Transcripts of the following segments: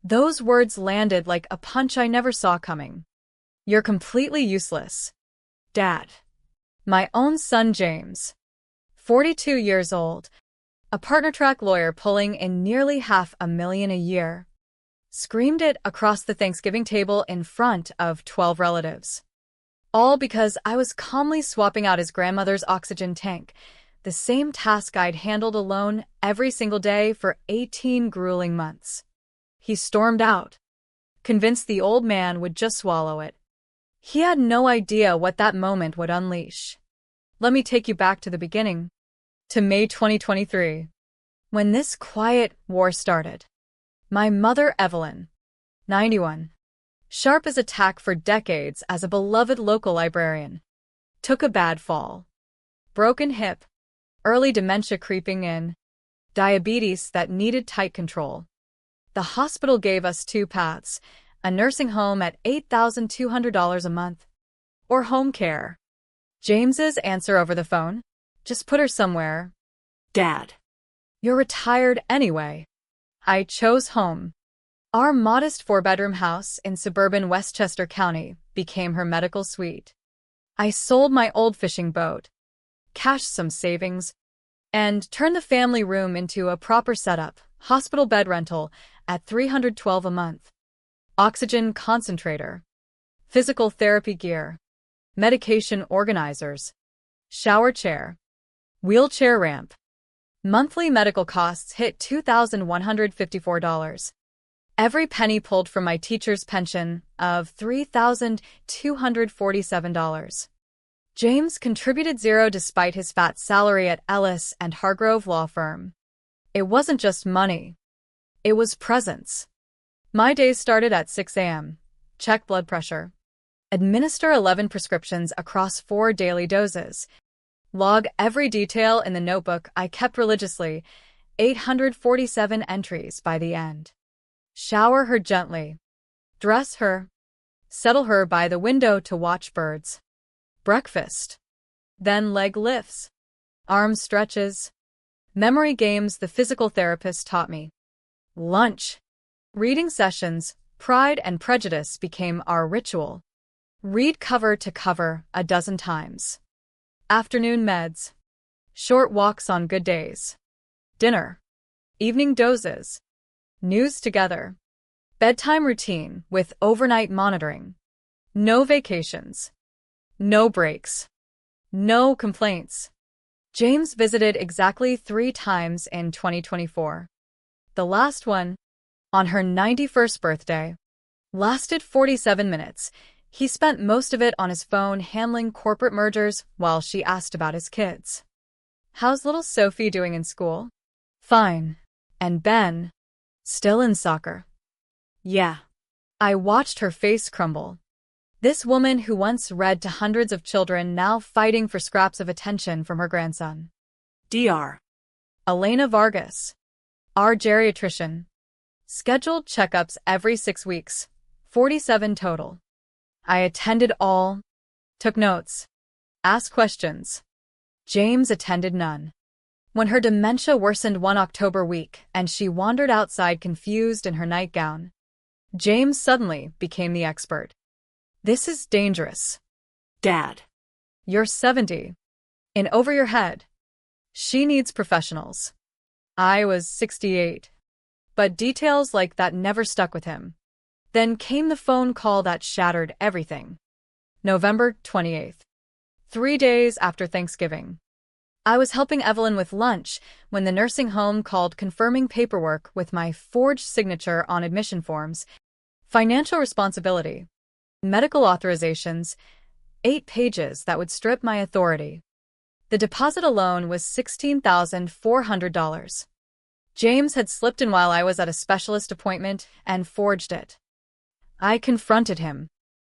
Those words landed like a punch I never saw coming. You're completely useless. Dad. My own son James, 42 years old, a partner-track lawyer pulling in nearly $500,000 a year, screamed it across the Thanksgiving table in front of 12 relatives. All because I was calmly swapping out his grandmother's oxygen tank, the same task I'd handled alone every single day for 18 grueling months. He stormed out, convinced the old man would just swallow it. He had no idea what that moment would unleash. Let me take you back to the beginning, to May 2023, when this quiet war started. My mother, Evelyn, 91, sharp as a tack for decades as a beloved local librarian, took a bad fall. Broken hip, early dementia creeping in, diabetes that needed tight control. The hospital gave us two paths: a nursing home at $8,200 a month, or home care. James's answer over the phone? Just put her somewhere. Dad. You're retired anyway. I chose home. Our modest four-bedroom house in suburban Westchester County became her medical suite. I sold my old fishing boat, cashed some savings, and turned the family room into a proper setup, hospital bed rental at $312 a month. Oxygen concentrator, physical therapy gear, medication organizers, shower chair, wheelchair ramp. Monthly medical costs hit $2,154. Every penny pulled from my teacher's pension of $3,247. James contributed zero despite his fat salary at Ellis and Hargrove law firm. It wasn't just money. It was presence. My days started at 6 a.m. Check blood pressure. Administer 11 prescriptions across 4 daily doses. Log every detail in the notebook I kept religiously, 847 entries by the end. Shower her gently. Dress her. Settle her by the window to watch birds. Breakfast. Then leg lifts. Arm stretches. Memory games the physical therapist taught me. Lunch. Reading sessions, Pride and Prejudice became our ritual. Read cover to cover a dozen times. Afternoon meds. Short walks on good days. Dinner. Evening doses. News together. Bedtime routine with overnight monitoring. No vacations. No breaks. No complaints. James visited exactly 3 times in 2024. The last one, on her 91st birthday, lasted 47 minutes. He spent most of it on his phone handling corporate mergers while she asked about his kids. How's little Sophie doing in school? Fine. And Ben? Still in soccer? Yeah. I watched her face crumble. This woman who once read to hundreds of children now fighting for scraps of attention from her grandson. Dr. Elena Vargas, our geriatrician. Scheduled checkups every 6 weeks, 47 total. I attended all, took notes, asked questions. James attended none. When her dementia worsened one October week and she wandered outside confused in her nightgown, James suddenly became the expert. This is dangerous. Dad. You're 70. In over your head. She needs professionals. I was 68. But details like that never stuck with him. Then came the phone call that shattered everything. November 28th. 3 days after Thanksgiving. I was helping Evelyn with lunch when the nursing home called confirming paperwork with my forged signature on admission forms, financial responsibility, medical authorizations, 8 pages that would strip my authority. The deposit alone was $16,400. James had slipped in while I was at a specialist appointment and forged it. I confronted him.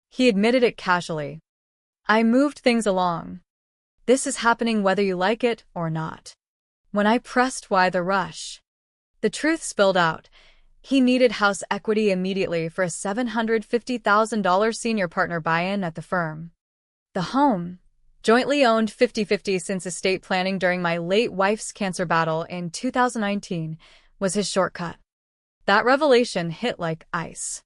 He admitted it casually. I moved things along. This is happening whether you like it or not. When I pressed why the rush, the truth spilled out. He needed house equity immediately for a $750,000 senior partner buy-in at the firm. The home, jointly owned 50-50 since estate planning during my late wife's cancer battle in 2019, was his shortcut. That revelation hit like ice.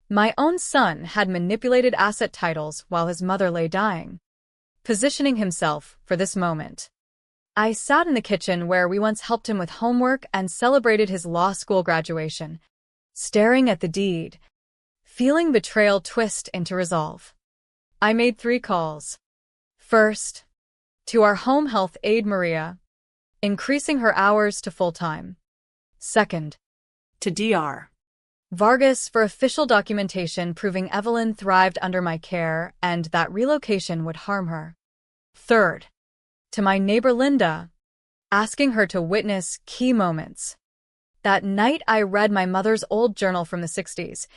My own son had manipulated asset titles while his mother lay dying, positioning himself for this moment. I sat in the kitchen where we once helped him with homework and celebrated his law school graduation, staring at the deed, feeling betrayal twist into resolve. I made 3 calls. First, to our home health aide Maria, increasing her hours to full-time. Second, to Dr. Vargas for official documentation proving Evelyn thrived under my care and that relocation would harm her. Third, to my neighbor Linda, asking her to witness key moments. That night I read my mother's old journal from the 60s,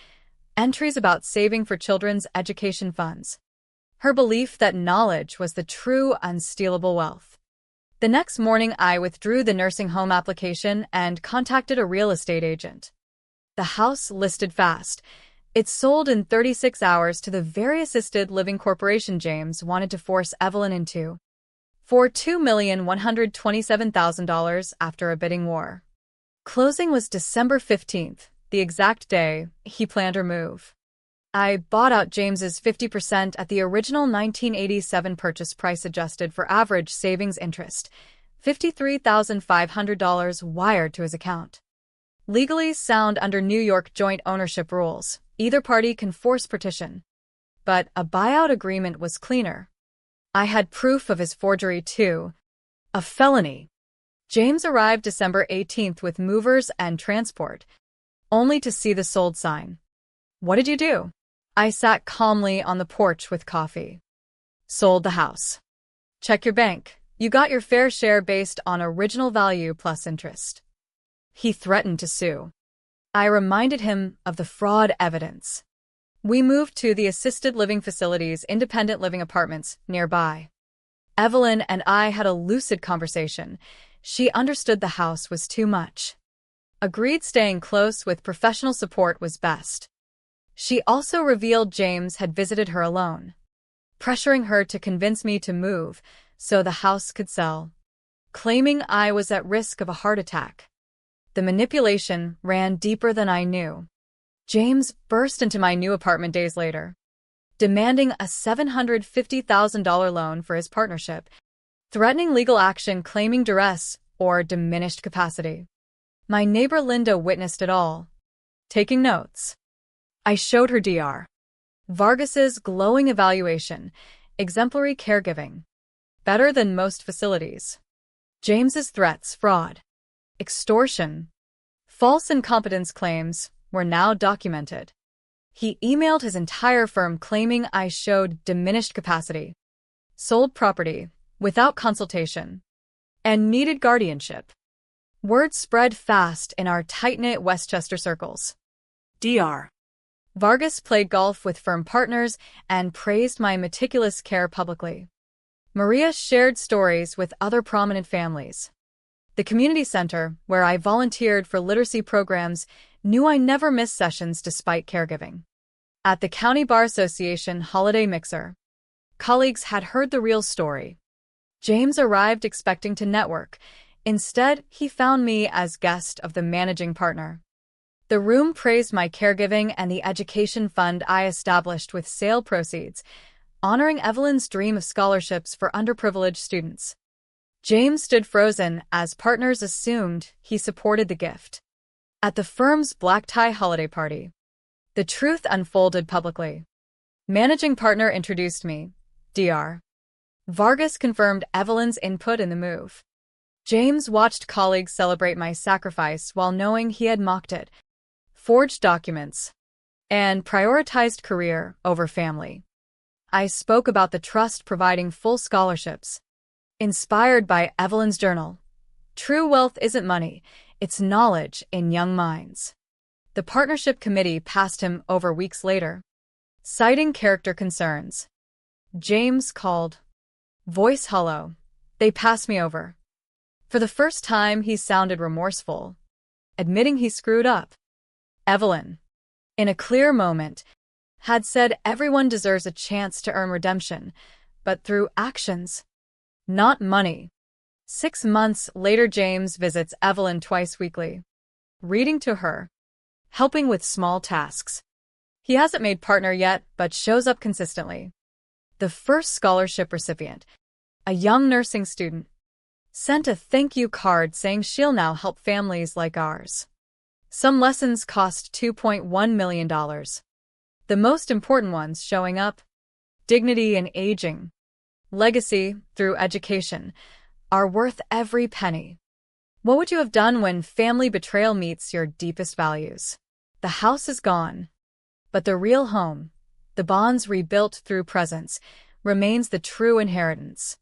entries about saving for children's education funds. Her belief that knowledge was the true unstealable wealth. The next morning I withdrew the nursing home application and contacted a real estate agent. The house listed fast. It sold in 36 hours to the very assisted living corporation James wanted to force Evelyn into, for $2,127,000 after a bidding war. Closing was December 15th, the exact day he planned her move. I bought out James's 50% at the original 1987 purchase price adjusted for average savings interest, $53,500 wired to his account. Legally sound under New York joint ownership rules, either party can force partition. But a buyout agreement was cleaner. I had proof of his forgery too. A felony. James arrived December 18th with movers and transport, only to see the sold sign. What did you do? I sat calmly on the porch with coffee. Sold the house. Check your bank. You got your fair share based on original value plus interest. He threatened to sue. I reminded him of the fraud evidence. We moved to the assisted living facility's independent living apartments nearby. Evelyn and I had a lucid conversation. She understood the house was too much. Agreed staying close with professional support was best. She also revealed James had visited her alone, pressuring her to convince me to move so the house could sell, claiming I was at risk of a heart attack. The manipulation ran deeper than I knew. James burst into my new apartment days later, demanding a $750,000 loan for his partnership, threatening legal action claiming duress or diminished capacity. My neighbor Linda witnessed it all, taking notes. I showed her Dr. Vargas's glowing evaluation, exemplary caregiving, better than most facilities. James's threats, fraud, extortion, false incompetence claims were now documented. He emailed his entire firm claiming I showed diminished capacity, sold property without consultation, and needed guardianship. Word spread fast in our tight-knit Westchester circles. Dr. Vargas played golf with firm partners and praised my meticulous care publicly. Maria shared stories with other prominent families. The community center, where I volunteered for literacy programs, knew I never missed sessions despite caregiving. At the County Bar Association holiday mixer, colleagues had heard the real story. James arrived expecting to network. Instead, he found me as guest of the managing partner. The room praised my caregiving and the education fund I established with sale proceeds, honoring Evelyn's dream of scholarships for underprivileged students. James stood frozen as partners assumed he supported the gift. At the firm's black tie holiday party, the truth unfolded publicly. Managing partner introduced me, Dr. Vargas confirmed Evelyn's input in the move. James watched colleagues celebrate my sacrifice while knowing he had mocked it, forged documents, and prioritized career over family. I spoke about the trust providing full scholarships, inspired by Evelyn's journal. True wealth isn't money, it's knowledge in young minds. The partnership committee passed him over weeks later, citing character concerns. James called. Voice hollow. They passed me over. For the first time, he sounded remorseful, admitting he screwed up. Evelyn, in a clear moment, had said everyone deserves a chance to earn redemption, but through actions, not money. 6 months later, James visits Evelyn twice weekly, reading to her, helping with small tasks. He hasn't made partner yet, but shows up consistently. The first scholarship recipient, a young nursing student, sent a thank you card saying she'll now help families like ours. Some lessons cost $2.1 million. The most important ones showing up: dignity in aging, legacy through education, are worth every penny. What would you have done when family betrayal meets your deepest values? The house is gone, but the real home, the bonds rebuilt through presence, remains the true inheritance.